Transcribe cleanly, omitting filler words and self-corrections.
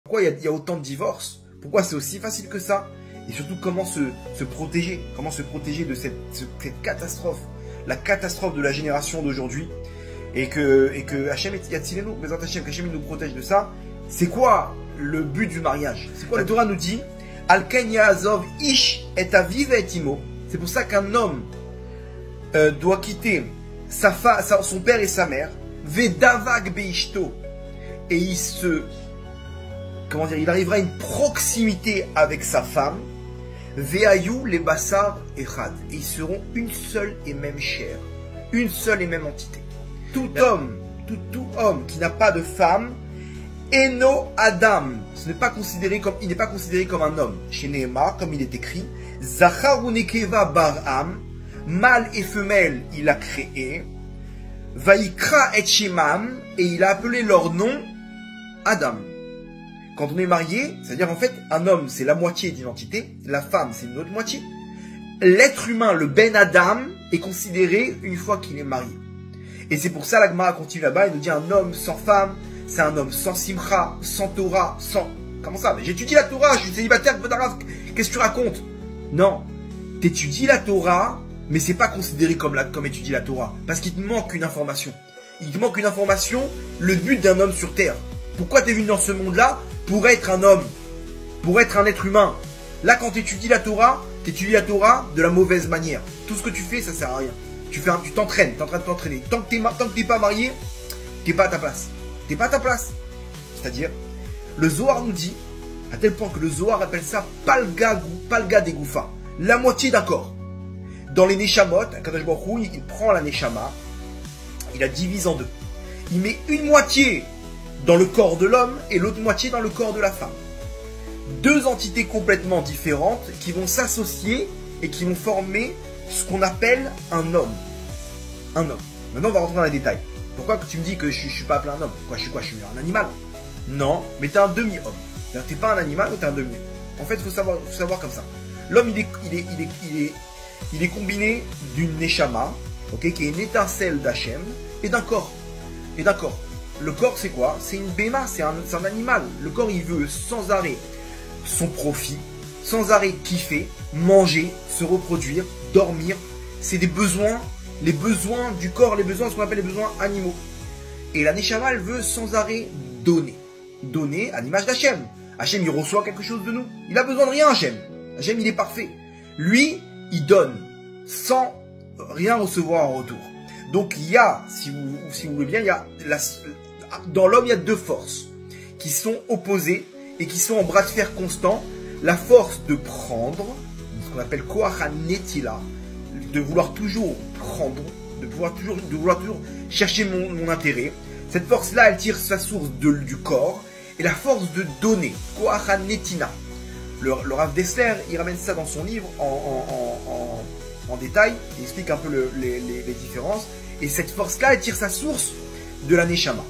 Pourquoi il y a autant de divorces? Pourquoi c'est aussi facile que ça? Et surtout, comment se protéger? Comment se protéger de cette catastrophe? La catastrophe de la génération d'aujourd'hui. Et que Hachem Yatzilenu, Bezrat Hachem, qu'Hachem nous protège de ça. C'est quoi le but du mariage? C'est quoi? La Torah nous dit Al Ken Ya'azov Ish et Aviv et Imo. C'est pour ça qu'un homme doit quitter son père et sa mère. Vedavag Beishto. Et il arrivera à une proximité avec sa femme. Ve'ayu les Bassar Echad. Et ils seront une seule et même chair. Une seule et même entité. Tout homme qui n'a pas de femme, Eno Adam, il n'est pas considéré comme un homme. Chez Nehemar, comme il est écrit, Zachar ou Nekeva Barham, mâle et femelle, il a créé, Vaikra et Shemam, et il a appelé leur nom Adam. Quand on est marié, c'est-à-dire en fait, un homme c'est la moitié d'identité, la femme c'est une autre moitié. L'être humain, le Ben Adam, est considéré une fois qu'il est marié. Et c'est pour ça la Gemara continue là-bas, il nous dit un homme sans femme, c'est un homme sans simcha, sans Torah, sans... Comment ça? Mais j'étudie la Torah, je suis célibataire, qu'est-ce que tu racontes? Non, t'étudies la Torah, mais c'est pas considéré comme étudier la Torah, parce qu'il te manque une information. Il te manque une information, le but d'un homme sur terre. Pourquoi t'es venu dans ce monde-là? Pour être un homme, pour être un être humain. Là, quand t'étudies la Torah de la mauvaise manière. Tout ce que tu fais, ça sert à rien. Tu t'entraînes, t'es en train de t'entraîner. Tant que t'es pas marié, t'es pas à ta place. T'es pas à ta place. C'est-à-dire, le Zohar nous dit, à tel point que le Zohar appelle ça palga des Goufa, la moitié d'un corps. Dans les Neshamot, Kadosh Baruch Hu, il prend la Neshama, il la divise en deux. Il met une moitié dans le corps de l'homme et l'autre moitié dans le corps de la femme. Deux entités complètement différentes qui vont s'associer et qui vont former ce qu'on appelle un homme. Un homme. Maintenant, on va rentrer dans les détails. Pourquoi tu me dis que je suis pas appelé un homme? Je suis un animal? Non, mais tu es un demi-homme. Tu n'es pas un animal, mais tu es un demi-homme. En fait, il faut savoir comme ça. L'homme, il est combiné d'une neshama, okay, qui est une étincelle d'Hachem, et d'un corps. Le corps, c'est quoi? C'est une béma, c'est un animal. Le corps, il veut sans arrêt son profit, sans arrêt kiffer, manger, se reproduire, dormir. C'est des besoins, les besoins du corps, ce qu'on appelle les besoins animaux. Et la Neshama, elle veut sans arrêt donner. Donner à l'image d'Hachem. Hachem, il reçoit quelque chose de nous. Il a besoin de rien, Hachem. Hachem, il est parfait. Lui, il donne sans rien recevoir en retour. Donc, il y a, si vous voulez bien, dans l'homme, il y a deux forces qui sont opposées et qui sont en bras de fer constant. La force de prendre, ce qu'on appelle Koach HaNetila, de vouloir toujours prendre, de vouloir toujours chercher mon intérêt. Cette force-là, elle tire sa source du corps, et la force de donner, Koach HaNetina. Le Rav Dessler, il ramène ça dans son livre en détail, il explique un peu les différences, et cette force-là, elle tire sa source de la Neshama.